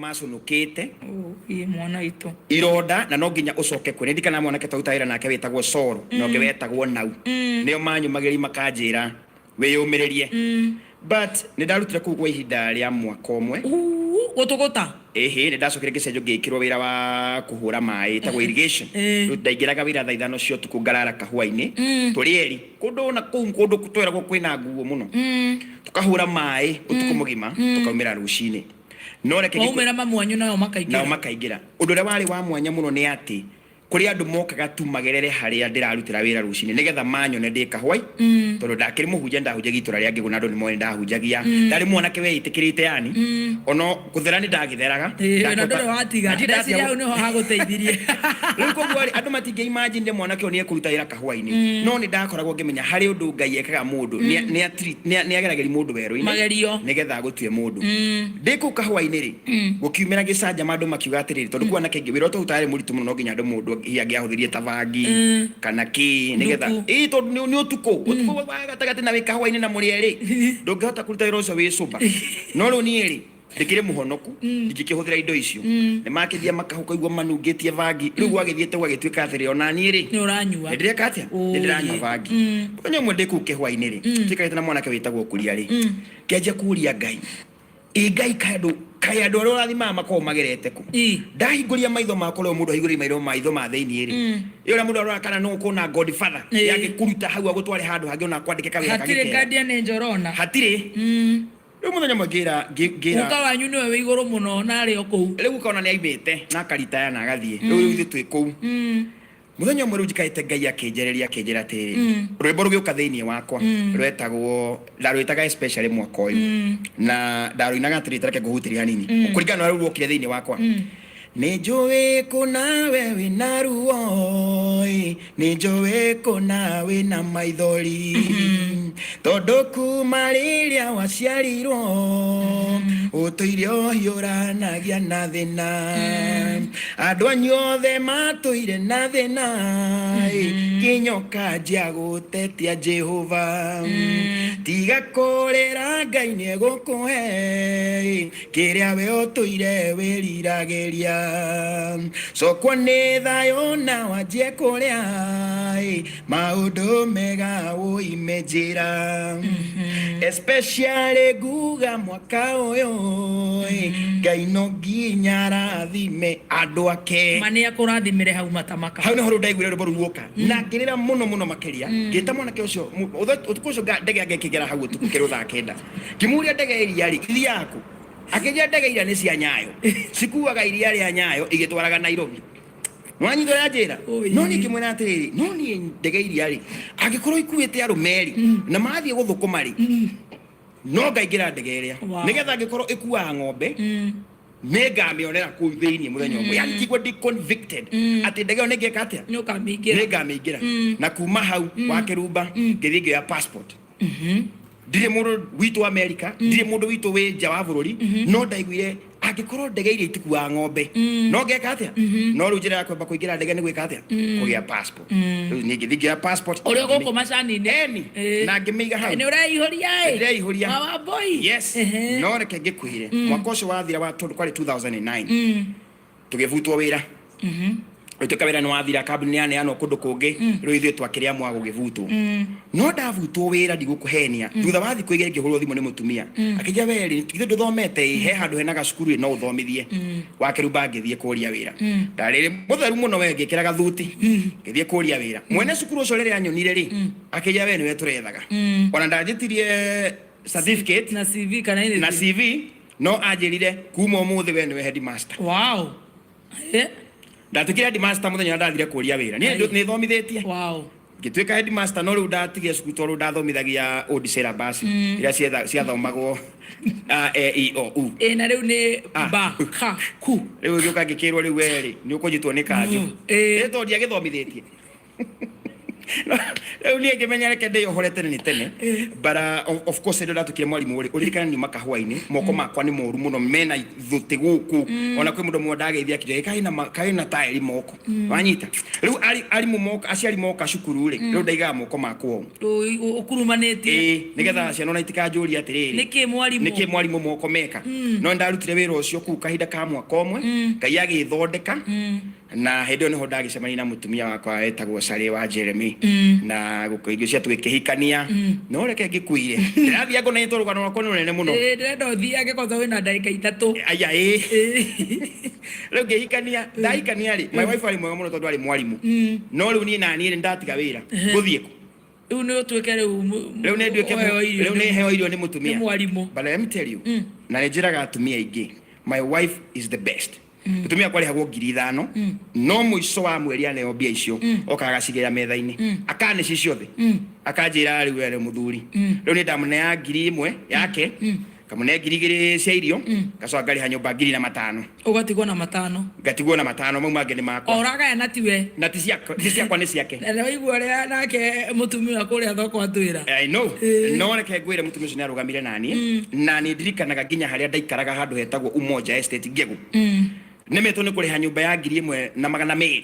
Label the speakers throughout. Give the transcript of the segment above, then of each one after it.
Speaker 1: macunukite
Speaker 2: mwana itu
Speaker 1: ironda na no nginya ucoke kwe ndikana mwana ke tawitaira nake wetagwo Soro no nge wetagwo Nau nio manyumagiri makanjira wiyumiririe but nindarutire ku kwa ihinda ria mwaka umwe
Speaker 2: gutugota
Speaker 1: ni ndacokire ngicenjio ngikirwo wira wa kuhura mai tagwo irrigation ndaingiraga wira thaa ithano cio tuku ngarara kahua-ini turieri kundu na kundu twiragwo kwina nguo muno tukahura mai utuku mugima tukaumira rucini no reke
Speaker 2: waumira mamwanyu nao
Speaker 1: makaingira undu ria wari wa mwanya muno ni ati kuri andu mokaga tu magerere haria ndirarutira wira rucini nigetha manyone ndi kahwai tondu ndakiri muhunjia ndahunjagia itura ria ngiguna andu nimone ndahunjagia ndari mwanake weitikirite yani ono kuthera ni ndagitheraga
Speaker 2: ndore watiga ndeci yau niho haguteithirie
Speaker 1: riu koguo andu matinge imagine ndi mwanake oni ekuruta wira kahwai-ini no ni ndakoragwo ngimenya hari undu Ngai ekaga mundu ni agerageri mundu weru-ini
Speaker 2: magerio
Speaker 1: nigetha gutue mundu ndi ku kahwai-ini ri gukiumira gicanja mandu makiuga atiriri tondu kuona kengi wira utari muritu muno no nginya andu mundu hiangiahuthirie tabangi kana ki nigetha tondu ni utuko gatagati na wikahwa-ini na murieri ndungihota kuruta wira ucio wi cuba no riu nie ri ndikire muhonoku ndingikihũthĩra indo icio ni makithia makahuka igua manungitie bangi riu gwagithiete gwagituika atiri ona nie ri
Speaker 2: ni uranyua
Speaker 1: ndireka atia ndiranyua bangi onye mwe ndiku kihwa-ini ri tikarite na mwanake witagwo Kuria ri kianjia kuria Ngai Ngai kaya andu aria urathima makorwo magerete ku ndahinguria maitho makwa rio mundu ahingũrire maitho ma thiini ri ira mundu arora kana no kuna Godfather yagikuruta hau agutware handu hangi ona kwandike kawira kagike
Speaker 2: hatire guardian njorona
Speaker 1: hatire riu muthenya mwe ngira
Speaker 2: muka wanyu niwe wi iguru muno na ri oku
Speaker 1: riu kaona ni aimite na akaritaya na agathie riu ithu twi kuu muthenya mwe riu njikaite Ngai akinjera atiri rwimbo rugiuka thiini wakwa rwetagwo ndarwitaga especially mwaka uyu na ndaruinaga atiri tareke nguhutiria hanini kuringana na riu rwokire thiini wakwa Nijowe kunawe wina ruo nijowe kunawe na maithori tondu kuma riria waciarirwo utuire uhiuranagia na thina andu anyu othe matuire na thina nginya ukanjia gutetia Jehova tiga kurira Ngai niegukuhe kiria we utuire wiriragiria sokwa ni thayo na wanjie kuria maundu mega uimejira especially guga mwaka uyu Ngai no nginya rathime andu ake
Speaker 2: mani akurathimire hau matamaka
Speaker 1: hau niho ndaiguire rwimbo ruoka na ngirira muno makiria ngita mwanake ucio utuku ucio ndege agekigera hau utuku kiru thaa kenda kimuria ndege iria ri yaku akija ndege iria ni cia Nyayo cikuaga iria ria Nyayo igitwaraga Nairobi mwanyitho ya njira no ni kimwena atiriri no ni ndege iria ri agikorwo ikuite arumeri na mathie guthukuma ri no ngaingira ndege iria nigetha agikorwo ikuaga ng'ombe megamionera ku thiini muthenya umwe yani kigwa ndi convicted ati ndege ne ngeka atia ngameingira na kuma hau wa kirumba ngithie ya passport ndire mundu witu America ndire mundu witu wi nja wa bururi no ndaiguire angikorwo ndege iria itikuaga ng'ombe no ngeka atia no riu njira ya kwamba kuingira ndege ni gwika atia kugia passport riu ni ngithia passport
Speaker 2: uri guku macani-ini
Speaker 1: na ngimiiga hau
Speaker 2: ni uraihuria
Speaker 1: wa
Speaker 2: boy
Speaker 1: yes no reke ngikwire mwaka ucio wathira wa kwari 2009 tugivutwo wira tukawira no wathira kambuni ya neano kundu kungi riu ithuĩ twakiria mwa gugivutwo no ndavutwo wira ndigukuhenia thutha wa thiku igiri ngihurwo thimu ni mutumia akija weri ithuĩ nduthomete he handu hena gacukuru no uthomithie wakirumba ngithie kuria wira ndariri mutheru muno we ngikira gathuti ngithie kuria wira mwene cukuru ucio riri anyonire ri akija we niwe turethaga ona ndanjitirie certificate
Speaker 2: na CV kana ile
Speaker 1: na CV no anjirire kuma umuthi we niwe headmaster
Speaker 2: wow
Speaker 1: ndatukire headmaster muthenya ndathire kuria wira ni thomithitie ngituika headmaster no riu ndatige cukuru tondũ ndathomithagia old syllabus iria ciathomagwo EIOU
Speaker 2: na riu ni ba ka ku
Speaker 1: riu gĩũka ngĩkĩrwo riu weri ni ũkũnyitwo nĩ kanjũ tondu ndiagĩthomithitie Leo ni ngemenya reke ndĩ ohorete ni tene. But of course ndo ndatukire mwalimu uri uririkana ni makahwaini moko makwa ni moru muno mena thuti guku ona kwi mundu mwe ndageithia kire kaina tairi moko wanyita riu ari moko aciari moka cukuru ri riu ndaiga moko makwo
Speaker 2: ukurumanetie
Speaker 1: nigetha ciana na itikajuria atiriri niki mwalimu moko meka no ndarutire wira ucio ku kahinda ka mwaka omwe Ngai agithondeka na hĩndĩ ĩyo nĩho ndagĩcemania na mũtumia wakwa etagwo Sally wa Jeremy na gũkũingĩ cia twĩkĩhikania no reke ngĩkuire ndĩrathiĩ ngonetwo rũgano rwakwa nĩ rũnene mũno
Speaker 2: ndĩrenda ũthiage koza wĩna ndagĩka 3
Speaker 1: aya rĩu ngĩhikania ndahikania rĩ my wife arĩ mwega mũno tondũ arĩ mwarimu no rĩu niĩ naniĩ nĩ ndatiga wĩra gũthiĩ kũ
Speaker 2: rĩu nĩ ũtuĩke
Speaker 1: rĩu nĩ heo irio nĩ mũtumia but let me tell you na nĩ njĩraga atumia aingĩ my wife is the best mutumia kwari hagwo 5,000 no muico wa mweri aneo mbia icio okaga cigera metha-ini akane ci ciothe akanjira riu wele muthuri riu ni ndamune ya 1,000 yake kamune 2,000 cia irio gacoka ngari ha nyumba 5,000
Speaker 2: ugatigwo na 5
Speaker 1: ngatigwo na 5 mau mangĩ nĩ makwa
Speaker 2: oraga na tiwe
Speaker 1: na ti ciakwa nĩ ciake
Speaker 2: na waigua ria nake mutumia kuria thoko atwira
Speaker 1: I know no reke ngwire mutumia ucio nĩ arugamire nani na nĩ ndirikanaga nginya harĩa ndaikaraga handũ hetagwo Umoja Estate Ngegu nemetwo nĩ kũrĩha nyũmba ya 1,200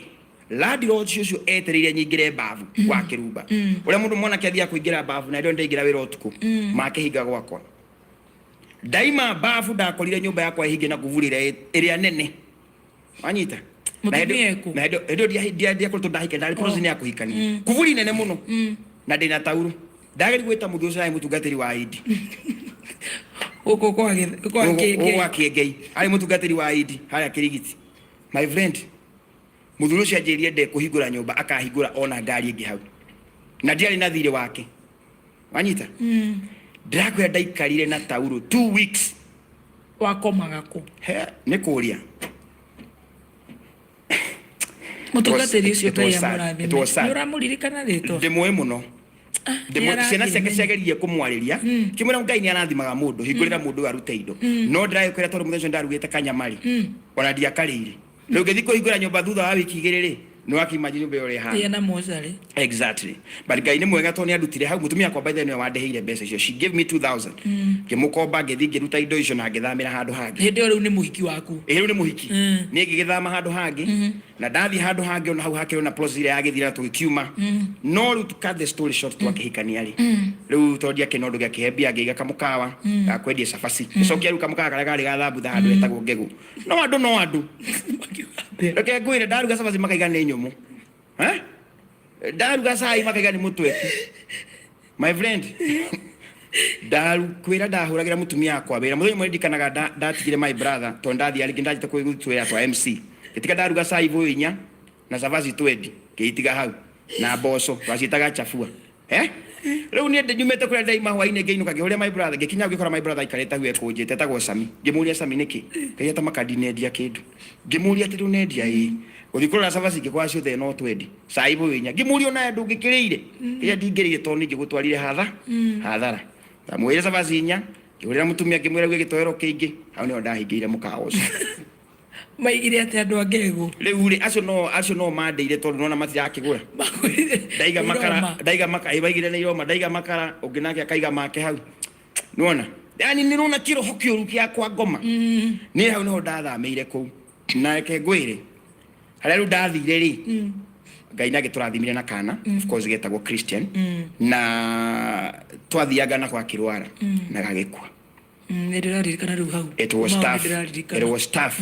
Speaker 1: landlord ucio etereire nyingire bavu wa Kirumba ũrĩa mũndũ mwana kĩathia kũingĩra bavu na ndio ndaingĩra wĩra ũtukũ makĩhinga gwakwa daima bavu ndakorire nyũmba yakwa ihinge na kuvurire ĩrĩa nene wanyita na ndio dia kũrutwo ndahike ndari process ni yakũhikania kuvuri nene mũno na ndĩna tauro ndageri gwĩta mũthĩ ũcio arĩ mũtungatĩri wa Idi kwa Kiengei ari mutungatiri wa Idi haya Kirigiti my friend muthuru cia njirie nde kuhingura nyumba akahingura ona ngari ingi hau na ndiari na thire wake wanyita ndakwe ndaikarire na tauro 2 weeks
Speaker 2: wakomaga ku
Speaker 1: ni kuria
Speaker 2: mutungatiri ucio tayamurathi uramuririkana rito
Speaker 1: ndimwe muno ciana ciake ciageririe kumwariria kimwira Ngai ni arathimaga mundu hingurira mundu arute indo no ndirakwira tondu muthenya ndarugite kanyamari ona ndiakarire riu ngithi kuhingura nyumba thutha wa wiki 2 no akimaji nyumba yore ha
Speaker 2: yana mozari
Speaker 1: exactly but Ngai ni mwega tondu andutire hau mutumia kwa by the way wandeheire mbeca icio she gave me 2,000 kimukomba ngithi ngiruta indo icio na ngithamira handu hangi
Speaker 2: hindi riu ni muhiki waku
Speaker 1: riu ni muhiki ni ngigithama handu hangi na ndathi handu hangi ona hau hakiro na procedure ya githira tugikiuma no riu to cut the story short twakihikania ri riu tondia kinondu gia kihembia ngiga kamukawa ga kwendia cabaci cokia riu kamukawa karia gari gathambu handu etagwo Ngegu no andu reke ngwire ndaruga cabaci makaiga ni nyumu ndaruga cai makaiga ni mutweku my friend kwira ndahuragira mutumia akwa wira muthenya mwe ndikanaga ndatigire my brother to ndathi ari ndajite kwigutwira twa MC gitika ndaruga cai voinya na cabaci 20 kiitiga hau na mboco wacitaga chafua riu ni nyumete kuria ndaima hwaine ngeinuka ngihuria my brother ngikinya ngikora my brother ikareta hue kunjite tagwo Sami ngimuria Sami niki ngai ata makadine ndia kindu ngimuria ati ru nendia uthikura cabaci ngikwa ciothe no 20 cai voinya ngimuria ona ndungikirire ria ndingirire to ningi gutwarire hathara tamwire cabaci nya ngihurira mutumia ngimwira gwe gitoero kingi hau ni ndahingire mukawa ucio
Speaker 2: maigire ati andu Ngegu
Speaker 1: riu ri acio no mandeire tondu nona matirakigura ndaiga makara ibaigire ni iroma ndaiga makara unginake akaiga make hau nona yani ni nona kiro hokio rukia kwa ngoma ni hau no ndathameire ku na ke ngwire haria ru ndathire ri Ngai nage turathimire na kana of course getagwo Christian na twathiaga na kwa kirwara na gagikwa
Speaker 2: ndirarikana riu hau
Speaker 1: it was tough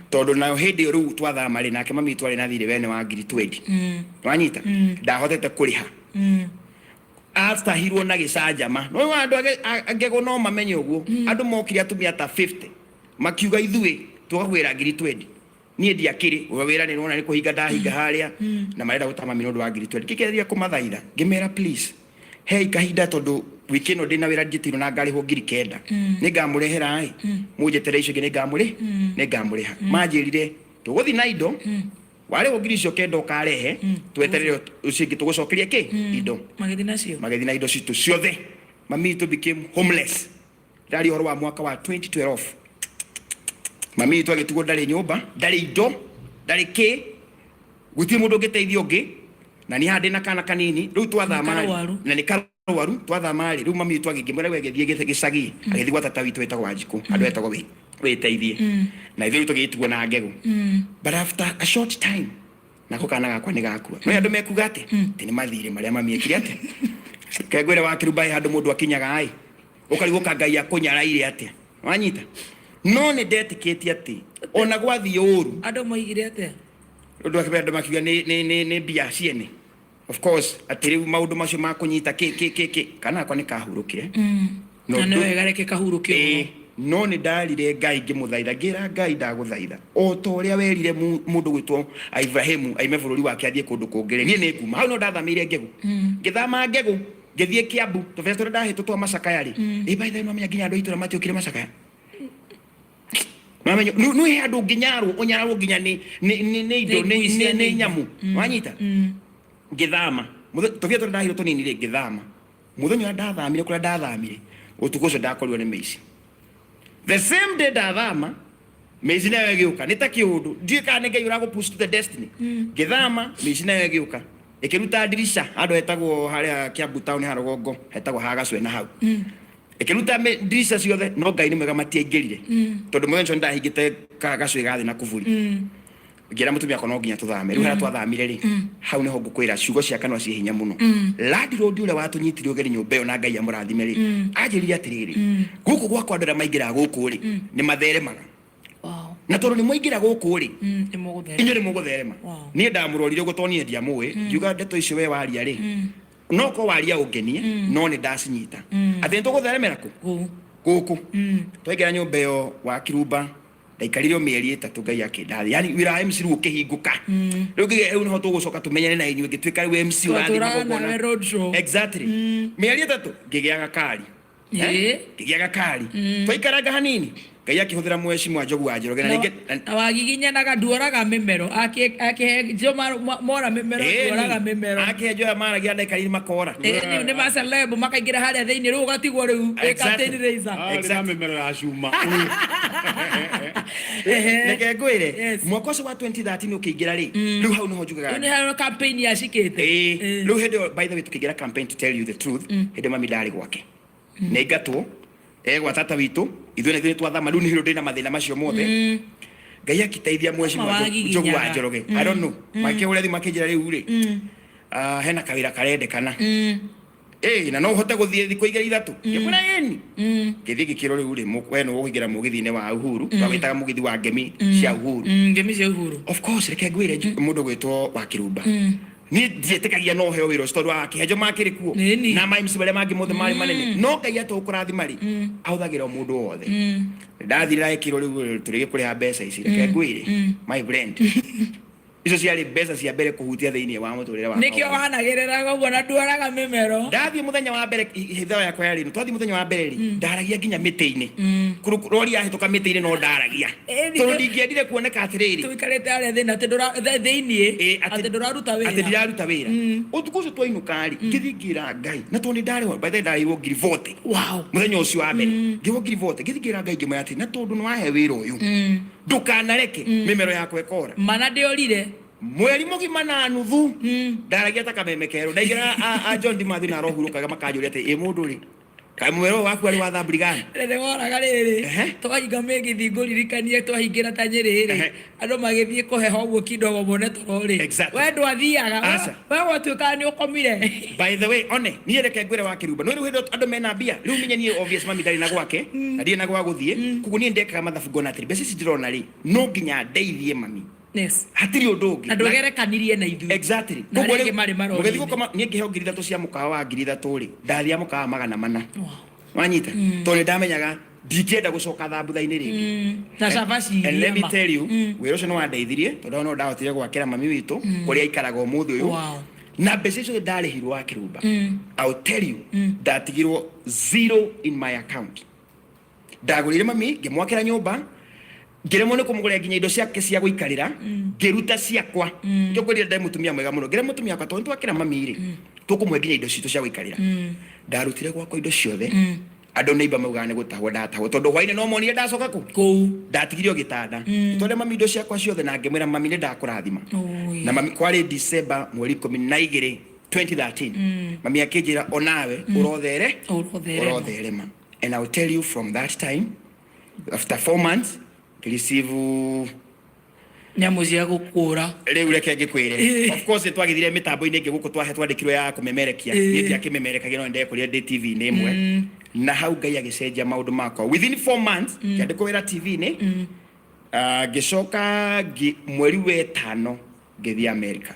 Speaker 1: tondu na hindi riu twathama ri nake mami twari na thire wene wa 20 wanyita ndahotete kuriha astahirwo na gicanjama no andu Ngegu no mamenye uguo andu mokire atumia ta 50 makiuga ithuĩ tugagwira 20 nie ndiakiri wira ni nona ni kuhinga ndahinga haria na marenda gutama minondo wa 20 kikeria kumathaitha ngimera please hey kahinda tondu wiki no ndina wira njitiro na ngari ho 9,000 ni ngamurehera ai munjetere icio ngi ni ngamuriha manjirire tuguthi na indo wale ho 9,000 ukarehe tweterere ucingi tugucokeria ki indo magethi na indo citu ciothe mami to became homeless ndari horo wa mwaka wa 2012 mami tu agitugo ndari nyumba ndari indo ndari ki guti mundu ngiteithio ngi na ni hande na kana kanini riu twathama na ni karwaru twathama riu mami twagingimwera wegethie gicagi agithii gwa tata witu wetagwo Wanjiku andu etagwo witeithie na ithuĩ tũgĩtigwo na ngegũ but after a short time nako kana gakwa nĩ gakua no andũ mekuga atĩ nĩ mathirĩ marĩa mamiekire atĩ kengwĩra wa Kirubai handũ mũndũ akinyaga ai ũkarigũka Ngai akũnyaraire atĩa wanyita no nĩ ndetĩkĩtie atĩ ona gwathiĩ ũru
Speaker 2: andũ moigire atĩa
Speaker 1: ũndũ akĩbera andũ makiuga nĩ mbia ciene of course atĩ rĩu maũndũ macio ma kũnyita kana akwa nĩ kahurũkire
Speaker 2: na nĩ wega reke kahurũkio
Speaker 1: no nĩ ndarire Ngai ngĩmũthaitha ngĩra Ngai ndagũthaitha o ta ũrĩa werire mũndũ gwĩtwo Ibrahimu aime bũrũri wake athiĩ kũndũ kũngĩ niĩ nĩ nguma hau no ndathamĩire Ngegũ ngĩthama Ngegũ ngĩthiĩ Kiambu tũbĩra tũrĩa ndahĩtũtwo Macakaya rĩ baitha no menya nginya andũ itũra matiũkire Macakaya mamenyo no he andũ nginyarwo ũnyarwo nginya nĩ indo nĩ nyamu wanyita ngĩthama tũbĩra tũrĩa ndahĩtwo tũnini rĩ ngĩthama mũthenya ndathamire kũrĩa ndathamire ũtukũ ũcio ndakorirwo nĩ mĩici the same day ndathama mĩici nayo ĩgĩũka nĩ ta kĩũndũ ndiũĩ kana nĩ Ngai ũragũ-push to the destiny ngĩthama mĩici nayo ĩgĩũka ĩkĩruta ndirisha handũ hetagwo harĩa Kiambu town ha rũgongo hetagwo ha Gacwena hau ĩkĩruta ndirisha ciothe no Ngai nĩ mwega matiaingĩrire tondũ mũthenya ũcio ndahingĩte gacwĩ gathĩ na kuburi ngĩra mũtumia akwa no nginya tũthame rĩu harĩa twathamire rĩ hau nĩho ngũkwĩra ciugo cia kanua ciĩ hinya mũno landlord ũrĩa watũnyitire ũgeni nyũmba ĩyo na Ngai amũrathime rĩ anjĩrire atĩrĩrĩ gũkũ gwakwa andũ arĩa maingĩraga gũkũ rĩ nĩ matheremaga na tondũ nĩ mwaingĩra gũkũ rĩ inyuĩ nĩ mũgũtherema niĩ ndamũrorire ũguo tondũ niĩ ndiamũĩ ngiuga ndeto icio we waria rĩ no ko waria ũngenie no nĩ ndacinyita atĩ nĩ tũgũtheremera kũ gũkũ twaingĩra nyũmba ĩyo wa Kirumba ndaikarire mĩeri 3 Ngai akĩndathia yani wĩra wa MC rĩu ũkĩhingũka rĩu ngĩgĩa nĩho tũgũcoka tũmenyane na inyuĩ ngĩtuĩka rĩu MC ũrathiĩ magongona exactly mĩeri 3 ngĩgĩa gakari ngĩgĩa gakari twaikaranga hanini Ngai akĩhũthĩra Mheshimiwa Njogu wa Njoroge na ningĩ
Speaker 2: wagiginyanaga nduoraga mĩmero akĩhe Njogu mora mĩmero nduoraga mĩmero
Speaker 1: akĩhe Njogu maragia ndaikarire makora
Speaker 2: nĩ maceleb makaingĩra harĩa thĩinĩ rĩu ũgatigwo rĩu captain Raiser
Speaker 3: exactly mĩmero ya cuma
Speaker 1: reke ngwĩre mwaka ũcio wa 2013 ũkĩingĩra rĩ rĩu hau nĩho njugaga
Speaker 2: nĩ harĩ campaign yacikĩte
Speaker 1: rĩu hĩndĩ by the way tũkĩingĩra campaign to tell you the truth hĩndĩ mami ndarĩ gwake nĩ ngatwo gwa tata witũ ithuĩ nĩ twathama rĩu nĩ hĩndĩ ndĩna mathĩna macio mothe Ngai akĩteithia Mheshimiwa Njogu wa Njoroge I don't know makĩũrĩa thĩ makĩnjĩra rĩu rĩ hena kawĩra karendekana na no ũhote gũthiĩ thikũ 2-3 ngĩkwĩra ĩni ngĩthiĩ gĩkĩro rĩu rĩ we nĩ ũkũingĩra mũgithi-inĩ wa Uhuru twagĩtaga mũgithi wa ngemi cia Uhuru
Speaker 2: ngemi cia Uhuru
Speaker 1: of course reke ngwĩre mũndũ gwĩtwo wa Kirumba niĩ ndiĩtĩkagia no heo wĩra ũcio tondũ wa kĩhenjo makĩrĩ kuo na ma MC marĩa mangĩ mothe marĩ manene no Ngai atũkũrathima rĩ ahũthagĩra mũndũ wothe ndathira gĩkĩro rĩu tũrĩ kũrĩha mbeca ici reke ngwĩre my friend icio ciarĩ mbeca cia mbere kũhutia thĩinĩ wa mũtũrĩre wakwa
Speaker 2: nĩkĩo wanagĩrĩra ũguo na nduoraga mĩmero
Speaker 1: ndathiĩ mũthenya wa mbere hitho yakwa yarĩ twathiĩ mũthenya wa mbere rĩ ndaragia nginya mĩtĩ-inĩ rori yahĩtũka mĩtĩ-inĩ no ndaragia tondũ ndingĩendire kuoneka atĩrĩrĩ
Speaker 2: tũikarĩte harĩa thĩinĩ atĩ ndũraruta wĩra
Speaker 1: atĩ ndiraruta wĩra ũtukũ ũcio twainũka rĩ ngĩthiĩ ngĩra Ngai na tondũ ndarĩ by the way ndarĩirwo ngiri 40 mũthenya ũcio wa mbere ngĩrwo ngiri 40 ngĩthiĩ ngĩra Ngai ngĩmwĩra atĩ na tondũ nĩwahe wĩra ũyũ ndũkanareke mĩmero yakwa ĩkora
Speaker 2: mana ndĩorire
Speaker 1: mweri mũgima na nuthu ndaragia ta kamemekero ndaigĩra John Dimathi na arohurũkaga makanjũria atĩ mũndũ rĩ kaĩ mwero waku arĩ wa thamburigani
Speaker 2: rĩrĩ woraga rĩrĩ twahinga mĩgithi ngũririkanie twahingĩra ta Nyĩrĩ rĩ andũ magĩthiĩ kũheho ũguo kidogo mone toro rĩ we ndwathiaga we watuĩkaga nĩ ũkomire
Speaker 1: by the way one niĩ reke ngwĩre wa Kirumba no rĩu hĩndĩ andũ mena mbia rĩu menye niĩ obvious mami ndarĩ na gwake na ndirĩ na gwa gũthiĩ koguo niĩ ndekaga mathabu ngona atĩrĩ mbeca ici ndĩrona rĩ no nginya ndeithie mami hatirĩ ũndũ ũngĩ
Speaker 2: na ndũgerekanirie na ithuĩ
Speaker 1: exactly
Speaker 2: koguo rĩngĩ marĩ marori
Speaker 1: mũgĩthiĩ gũkoma niĩ ngĩheo ngiri 3 cia mũkawa wa ngiri 3 rĩ ndathia mũkawa 400 wanyita tondũ ndamenyaga ndingĩenda gũcoka thambutha-inĩ rĩngĩ
Speaker 2: na cabaci
Speaker 1: and let me tell you wĩra ũcio nĩ wandeithirie tondũ no ndahotire gwakĩra mami witũ kũrĩa aikaraga ũmũthĩ ũyũ na mbeca icio ndarĩhirwo wa Kirumba I'll tell you ndatigirwo 0 in my account ndagũrĩire mami ngĩmwakĩra nyũmba ngĩremwo nĩ kũmũgũrĩra nginya indo ciake cia gũikarĩra ngĩruta ciakwa ngĩkwĩrire ndĩ mũtumia mwega mũno ngĩre mũtumia wakwa tondũ twakĩra mami rĩ tũkũmwe nginya indo citũ cia gũikarĩra ndarutire gwakwa indo ciothe ando neighbor maugane gutahwo ndatahwo tondu hwaine no monire ndacoka
Speaker 2: ku
Speaker 1: ndatigirio gitanda tondu mami indo ciakwa ciothe na ngimwira mami ni ndakurathima na mami kwari December mweri 12 2013 mami akinjira onawe urothere ma. And I will tell you from that time after 4 months receive
Speaker 2: nyamu cia gukura
Speaker 1: riu reke ngikwire of course twagithire mitambo-ini ingi guku twandikirwo ya kumemerekia ni akimemerekagia no ndekuria ndi TV ni imwe na hau Ngai agicenjia maundu makwa within 4 months ngandikowira TV ni gicoka mweri we 5 ngithia America.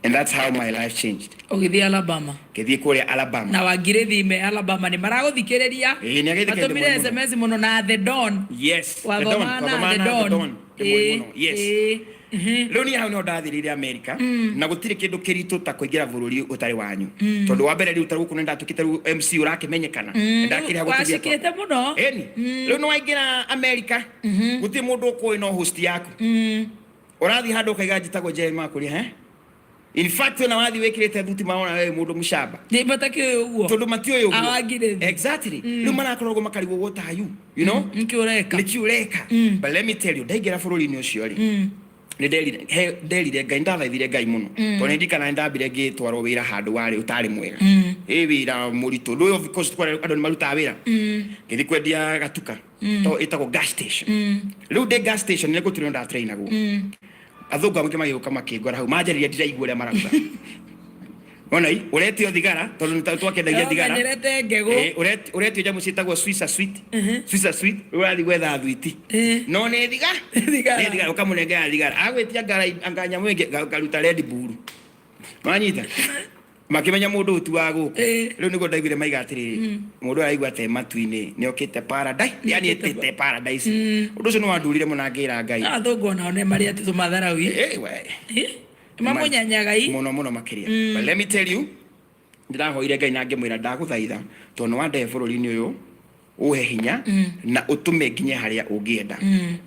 Speaker 1: And that's how my life changed.
Speaker 2: Ogithia Alabama.
Speaker 1: Githie kuria Alabama.
Speaker 2: Na wangire thime Alabama ni maraguthikiriria. Atumire SMS muno na The Don.
Speaker 1: Yes.
Speaker 2: The Don.
Speaker 1: Yes. Leo ni hau no ndathirire America na gutire kindu kiritu ta kuingira bururi utari wanyu tondu wa mbere riu taru kunenda tukite MC urakimenyekana ndakiri ha gutugia
Speaker 2: wasikete muno
Speaker 1: eni leo no waingira America guti mundu ko ino host yaku urathi handu kaiga njitagwo Jeremy Kuria in fact na wathi wekirete thuti maona wewe mundu mushamba
Speaker 2: ni batake uguo
Speaker 1: tondu matio yo
Speaker 2: awagire
Speaker 1: exactly riu marakorwo makariwo what are you you know nikiureka but let me tell you ndaigira bururi ni ucio ri ni ndelire Ngai ndathaithire Ngai muno tondu ndikana ndambire ngitwarwo wira handu wari utari mwega wira muritu no of course twara andu ni maruta wira ngithi kwendia gatuka to itago gas station riu de gas station ni gutiro nda trainer go athungu amwe magĩũka makĩngora hau manjaririe ndiraigua ũrĩa marauga onai uretio thigara tondu twakendagia thigara uretio jamu ciĩtagwo Swisher Sweet urathi gwetha thwiti no nĩ thigara ũkamũnengera thigara agwĩtia ngara nyamũ ĩngĩ ngaruta Red Bull manyita makimenya mundu utu wa guku riu niguo ndaiguire maiga atiriri mundu araigua te matu-ini ni okite paradise yani etete paradise undu ucio no wandurire muno ngira Ngai
Speaker 2: athungu ona ne mari ati tumatharawi mamunyanyagai
Speaker 1: muno makiria but let me tell you ndirahoire Ngai na ngimwira ndaguthaitha tondu wande bururi-ini uyu uhe hinya na utume nginye haria ungienda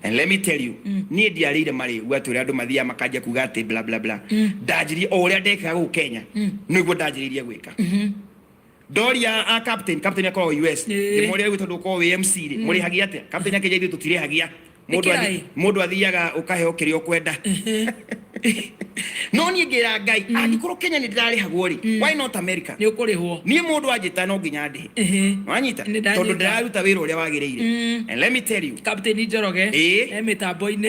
Speaker 1: and let me tell you ni ndiarire mari gwaturi andu mathia makajia kuga ati bla bla bla ndajirie o uria ndekaga guku Kenya niguo ndajiririe gwika doria a captain akorwo US ni muri riu tondu ko MC ri muri hagia ate captain akije ithu tutire hagia mundu athiaga ukaheo kirio kwenda no ni ngira Ngai angikorwo Kenya ni ndirarihagwo ri why not America
Speaker 2: ni ukurihwo
Speaker 1: ni mundu ajita no nginya ndi wanyita tondu ndiraruta wira uria wagiriire and let me tell you
Speaker 2: Captain Njoroge mitambo-ini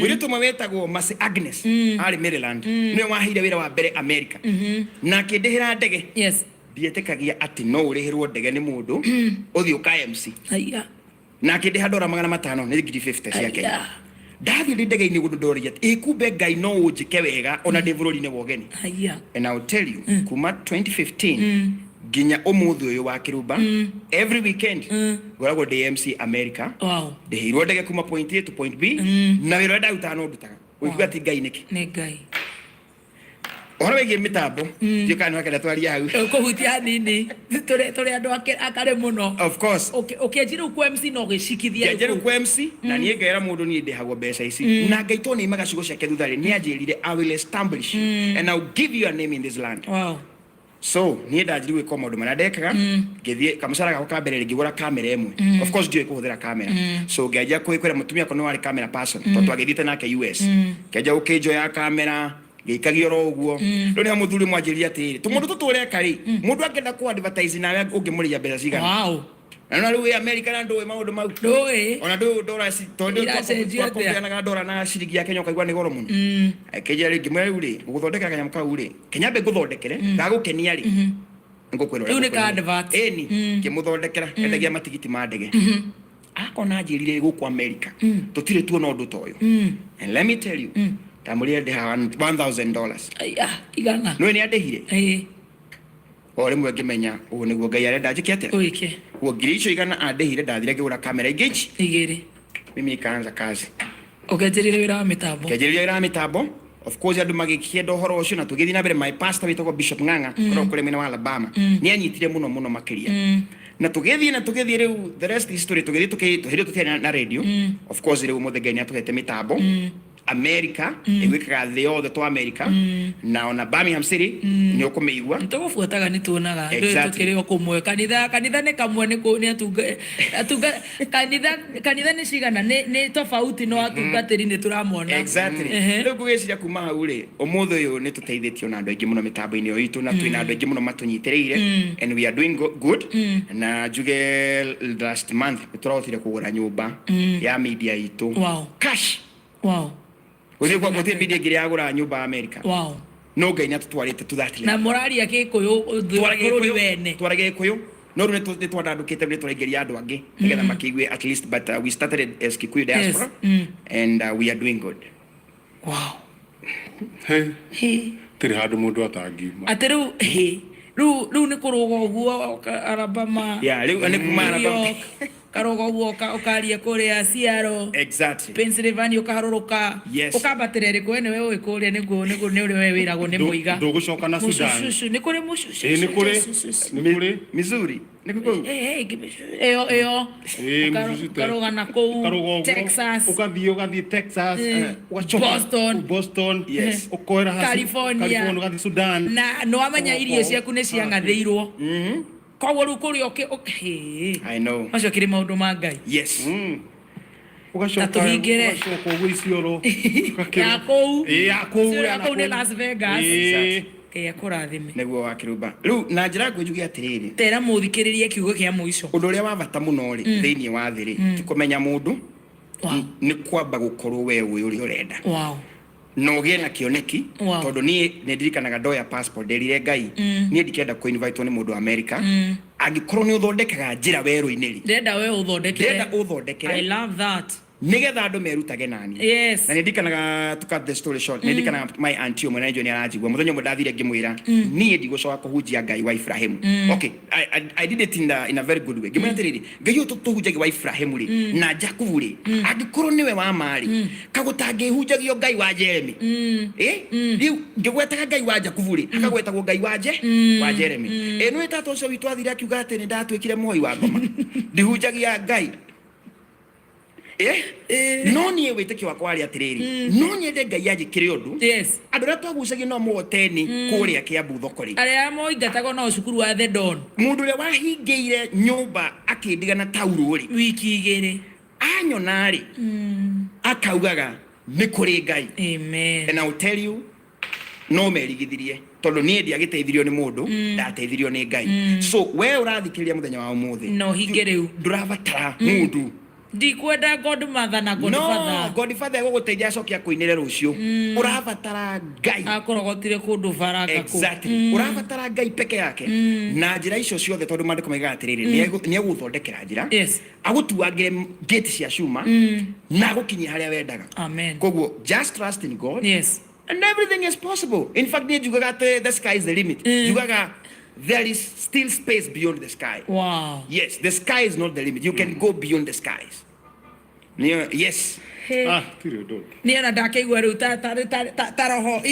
Speaker 2: wiri tumwe wetagwo Mercy Agnes ari Maryland ni wahire wira wa mbere America na kindihira ndege yes
Speaker 1: ndietekagia ati no urihirwo ndege ni mundu uthi uka MC
Speaker 2: aya
Speaker 1: na kindiha $500 ni ngiri 50 cia Kenya ndathi ndege-ini gundu ndoria ikumbe Ngai no unjike wega ona ndi bururi-ini wogeni
Speaker 2: aya
Speaker 1: and I will tell you kuma 2015 ginya umuthi uyu wa kirumba every weekend goragwo DMC America
Speaker 2: wow
Speaker 1: ndihirwo ndege kuma point A to point B na wira ndaruta no ndutaga uigua ati Ngai niki
Speaker 2: ni Ngai
Speaker 1: ona wege mitambo ndikani wakenda twaria hau
Speaker 2: kuhutia nini tore andu akare muno
Speaker 1: of course
Speaker 2: okay jiru ku MC no gicikithia
Speaker 1: jiru ku MC na nie ngera mundu nie ndihagwo mbeca ici na Ngai to ni magacigo ciake thuthari ni anjirire I will establish and I will give you a name in this land
Speaker 2: wow
Speaker 1: so nie ndajiri gwika maundu maria ndekaga ngithie kamucara gako kambere ngigura kamera imwe of course ndiye kuhuthira kamera so ngeja kwira mutumia kono wari camera person to twagithite nake US ngeja ukijo ya kamera gikagia ro uguo ro ni muthuri mwanjiria atiri tumundu tutureka ri mundu akenda ku advertise nawe ungimuria mbeca cigana
Speaker 2: wow
Speaker 1: na riu America na ndoe maundu mau
Speaker 2: ndoe
Speaker 1: ona ndu dora si tondu na dora na ciringi ya Kenya ukaigua ni goro muno akija ri ngimwe ri guthondeka kanyam kau ri Kenya be guthondekere ndagukenia ri ngukwira
Speaker 2: riu ni ka advert
Speaker 1: eni kimuthondekera endagia matigiti ma ndege akona njirire guku America tutire tuona undu toyo and let me tell you tamuria de $1,000
Speaker 2: aya igana
Speaker 1: no ni adehire ore mwe ngimenya ugu niguo Ngai arenda njikete
Speaker 2: uike
Speaker 1: ugu ngiricho igana adehire ndathire ngigura kamera ingĩ
Speaker 2: igiri
Speaker 1: mimi nikaanza kazi
Speaker 2: ukenjerire wira wa mitambo
Speaker 1: kenjerire wira wa mitambo of course andu magikienda uhoro ucio na tugithii na mbere my pastor witagwo Bishop Ng'ang'a kuri mwena wa Alabama ni anyitire muno makiria na tugithii riu the rest is story tugithii tukiria na radio of course riu muthe Ngai ni atuhete mitambo America igwikaga thĩ yothe to America na ona Birmingham City nĩ ũkũmĩigua
Speaker 2: nĩtũgũbuataga nĩtuonaga tũkĩrĩ o kũmwe kanitha nĩ kamwe nĩ kanitha nĩ cigana nĩ tofauti no atungatĩri nĩ tũramona
Speaker 1: rĩu ngũgĩciria kuma hau rĩ ũmũthĩ ũyũ nĩ tũteithĩtio na andũ aingĩ mũno mĩtambo-inĩ ũyũ itũ na twĩna andũ aingĩ mũno matũnyitĩrĩire and we are doing good na njuge last month tũrahotire kũgũra nyũmba ya media itũ cash gũtirĩ media ĩngĩ yagũra nyũmba America no Ngai nĩatũtwarĩte to that level
Speaker 2: na moraria Gĩkũyũ bũrũri wene
Speaker 1: twara Gĩkũyũ no rĩu nĩ twandandũkĩte nĩ tũraingĩria andũ angĩ nĩgetha makĩigue at least but we started as Kikuyu diaspora and we are doing good
Speaker 3: tĩrĩ handũ mũndũ atangiuma
Speaker 2: atĩ rĩu nĩ kũrũga ũguo Alabama
Speaker 1: rĩu nĩ kuma Alabama
Speaker 2: karoga ũguo ũkaria kũrĩa Seattle Pennsylvania ũkaharũrũka ũkambatĩra ĩrĩkũ wene we ũĩ kũrĩa nĩguo nĩ ũrĩa we wĩragwo nĩ mũiga
Speaker 3: ndũgũcoka na Sudan
Speaker 2: nĩ kũrĩ mũcucu
Speaker 3: nĩ kũrĩ
Speaker 1: Missouri nĩ kũu
Speaker 2: ĩyo karoga na kũu Texas
Speaker 3: ũgathiĩ Texas Boston ũkoera
Speaker 2: California
Speaker 3: ũgathiĩ Sudan
Speaker 2: na nĩwamenya irio ciaku nĩ ciang'athĩirwo koguo rĩu kũrĩa
Speaker 1: I know
Speaker 2: macio kĩrĩ maũndũ ma Ngai
Speaker 3: ũgacoka ũguo Isiolo
Speaker 2: ya kũu nĩ Las Vegas akũrathime
Speaker 1: nĩguo wakĩrũmba rĩu na njĩra ngũnjuge atĩrĩrĩ
Speaker 2: tera mũthikĩrĩrie kiugo kĩa mũico
Speaker 1: ũndũ ũrĩa wa bata mũno rĩ thĩinĩ wa thĩ rĩ ti kũmenya mũndũ nĩ kwamba gũkorwo we ũrĩa ũrenda no ũgĩe na kĩoneki tondũ niĩ nĩndirikanaga ndoya passport nderire Ngai niĩ ndikenda kũ-invite nĩ mũndũ wa America angĩkorwo nĩ ũthondekaga njĩra werũ-inĩ rĩ
Speaker 2: ndenda we ũthondekere I love that
Speaker 1: nigetha andũ merutage nani na nĩndikanaga to cut the story short nĩndikanaga my auntie ũmwe na nĩ aranjigua mũthenya ũmwe ndathire ngĩmwĩra niĩ ndigũcoka kũhunjia Ngai wa Ibrahimu okay I did it in a very good way ngĩmwĩra atĩrĩrĩ Ngai ũyũ tũhunjagia wa Ibrahimu rĩ na Jakubu rĩ angĩkorwo nĩwe wa ma rĩ kagũtangĩhunjagio Ngai wa Jeremy rĩu ngĩgwetaga Ngai wa Jakubu rĩ akagwetagwo Ngai wa Jeremy nĩ tata ũcio witũ athire akiuga atĩ nĩndatwĩkire Moi wa Ngoma ndihunjagia Ngai no niĩ wĩtĩkio wakwa warĩ atĩrĩrĩ no nyende Ngai anjĩkĩre ũndũ andũ arĩa twagucagia no mũhoteni kũrĩa Kĩambu thoko rĩ
Speaker 2: arĩa moingatagwo no cukuru wa The Dawn
Speaker 1: mũndũ ũrĩa wahingĩire nyũmba akĩndigana taurũ rĩ
Speaker 2: wiki igĩrĩ
Speaker 1: anyona rĩ akaugaga nĩ kũrĩ Ngai
Speaker 2: amen
Speaker 1: and I'll tell you no merigithirie tondũ niĩ ndiagĩteithirio nĩ mũndũ ndateithirio nĩ Ngai so we ũrathikĩrĩria mũthenya wa ũmũthĩ
Speaker 2: no hinge rĩu
Speaker 1: ndũrabatara mũndũ
Speaker 2: ndikwenda Godmother na Godfather
Speaker 1: no Godfather gũgũteithia acokia kũinĩre rũciũ ũrabatara Ngai
Speaker 2: akorogotire kũndũ baraka
Speaker 1: kũ ũrabatara Ngai peke yake na njĩra icio ciothe tondũ maandĩko maigaga atĩrĩrĩ nĩegũthondekera njĩra agũtuagĩre gate cia cuma na agũkinyia harĩa wendaga koguo just trust in God and everything is possible in fact niĩ njugaga atĩ the sky is the limit njugaga there is still space beyond the sky. Yes, the sky is not the limit. You can go beyond the skies. Yes.
Speaker 2: Niana ndakeigua rĩu ta roho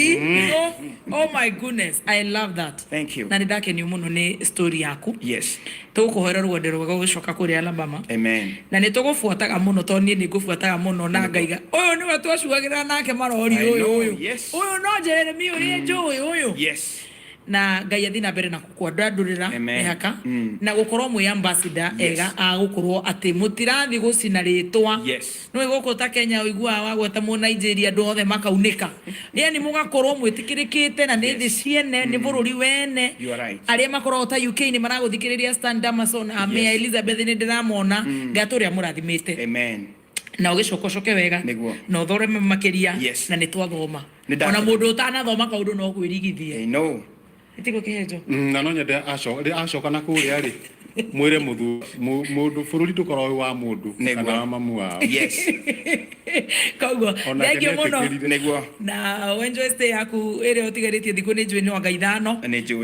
Speaker 2: oh my goodness I love that.
Speaker 1: Thank you.
Speaker 2: Na nĩndakenio mũno nĩ story yaku.
Speaker 1: Yes.
Speaker 2: Tũgũkũhoera rũgendo rwega gũcoka kũrĩ Alabama.
Speaker 1: Amen.
Speaker 2: Na nĩtũgũbuataga mũno tondũ niĩ nĩngũbuataga mũno na ngaiga ũyũ nĩwe twacugagĩra nake marori ũyũ no Jeremy ũrĩa njũĩ ũyũ.
Speaker 1: Yes.
Speaker 2: Na Ngai athi na mbere na kukwandandurira ehaka na gukorwo mwe ambassador ega agũkorwo atĩ mũtirathi gũcina rĩtwa no igũkũ ta Kenya ũigua wagweta mu Nigeria andũ othe makaunĩka yani mũgakorwo mwĩtĩkĩrĩkĩte na nĩ thĩ ciene nĩ bũrũri wene arĩa makorwo ta UK nĩ maragũthikĩrĩria Stand Amazon Amea Elizabeth nĩ ndĩramona ngatũrĩa mũrathimĩte na ũgĩcokocoke wega na ũthoreme makĩria na nĩ twathoma ona mũndũ ũtanathoma kaũndũ no kwĩrigithie Tiko kihejo.
Speaker 3: Na no nyende acoka na kuria ri. Mwire mũndũ bũrũri ndũkorwo wa mũndũ kana wa mamu wao.
Speaker 1: Yes.
Speaker 2: Koguo thengio mũno na wenjoy stay yaku ĩrĩa ũtigarĩtie thikũ nĩ njũĩ no ngaithano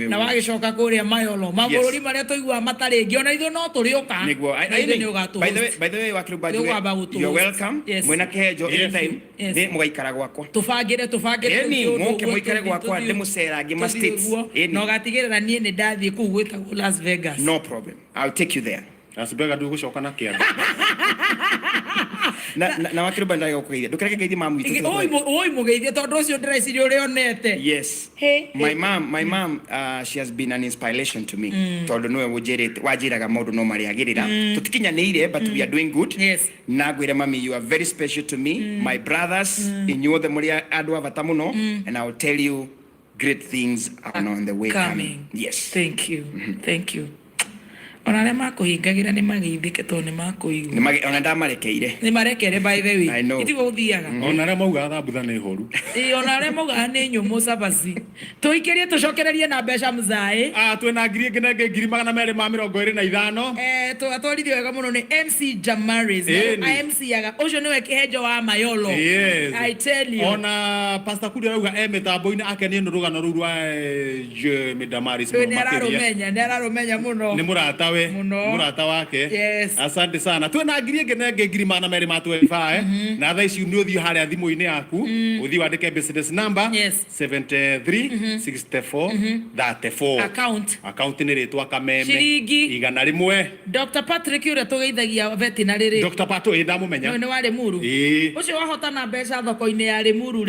Speaker 2: na wagĩcoka kũrĩa Mayolo mabũrũri marĩa tũigua matarĩ ngĩ ona ithuĩ no tũrĩũka by the way wakĩrũmba you're welcome mwena kĩhejo anytime nĩ mũgaikara gwakwa tũbangĩre nĩ mũke mũikare gwakwa ndĩmũcera ngĩ ma states no gatigĩrĩra niĩ nĩ ndathiĩ kũu gwĩtagwo Las Vegas.
Speaker 1: No problem. I'll take you there.
Speaker 3: Las Vegas ndũgũcoka na kĩanda.
Speaker 1: na wakiruba ndaga kugeithia ndukareke ngeithie mamu itu
Speaker 2: oi mugeithie tondu ucio ndireciria uri onete.
Speaker 1: Yes. My mom she has been an inspiration to me tondu niwe wajiraga maundu no mari agirira tutikinyanire but we are doing good.
Speaker 2: Yes.
Speaker 1: Na gwire mami, you are very special to me. My brothers inyuothe muri andu abata muno, and I will tell you great things are on the way coming. Yes.
Speaker 2: Thank you. Thank you. Ona arĩa makũhingagira nĩ magĩithĩke tondũ nĩ makũigua.
Speaker 1: Ona ndamarekeire.
Speaker 2: Nĩ marekere by the way.
Speaker 1: I know.
Speaker 2: Itigo ũthiaga.
Speaker 3: Ona arĩa maugaga thambutha nĩ horu.
Speaker 2: Ona arĩa maugaga nĩ nyũmũ cabaci. Tũikĩrie tũcokererie na mbeca mũzaĩ.
Speaker 3: Twĩna ngiri ĩngĩ na ngiri 225.
Speaker 2: Twatwarithio wega mũno nĩ MC Jamaris. MC yaga ũcio nĩwe kĩhenjo wa Mayolo.
Speaker 3: Yes.
Speaker 2: I tell you.
Speaker 3: Ona Pastor Kuria auga mĩtambo-inĩ akenie nĩ rũgano rũu rwa Damaris
Speaker 2: mũno. Nĩ ararũmenya mũno.
Speaker 3: Nĩ mũrata murata wake.
Speaker 2: Yes.
Speaker 3: Asante sana. Twina ngiri ĩngĩ na ngiri 225 na thaa ici nĩ ũthiĩ harĩa thimũ-inĩ yaku ũthiĩ wandĩke business number 73 64 34 account nĩ rĩtwa Kameme
Speaker 2: ciringi
Speaker 3: 100.
Speaker 2: Dr. Patrick ũrĩa tũgeithagia veterinary.
Speaker 3: Dr. Pato ndamũmenya
Speaker 2: nĩ wa Limuru. Ũcio wahotana mbeca thoko-inĩ ya Limuru.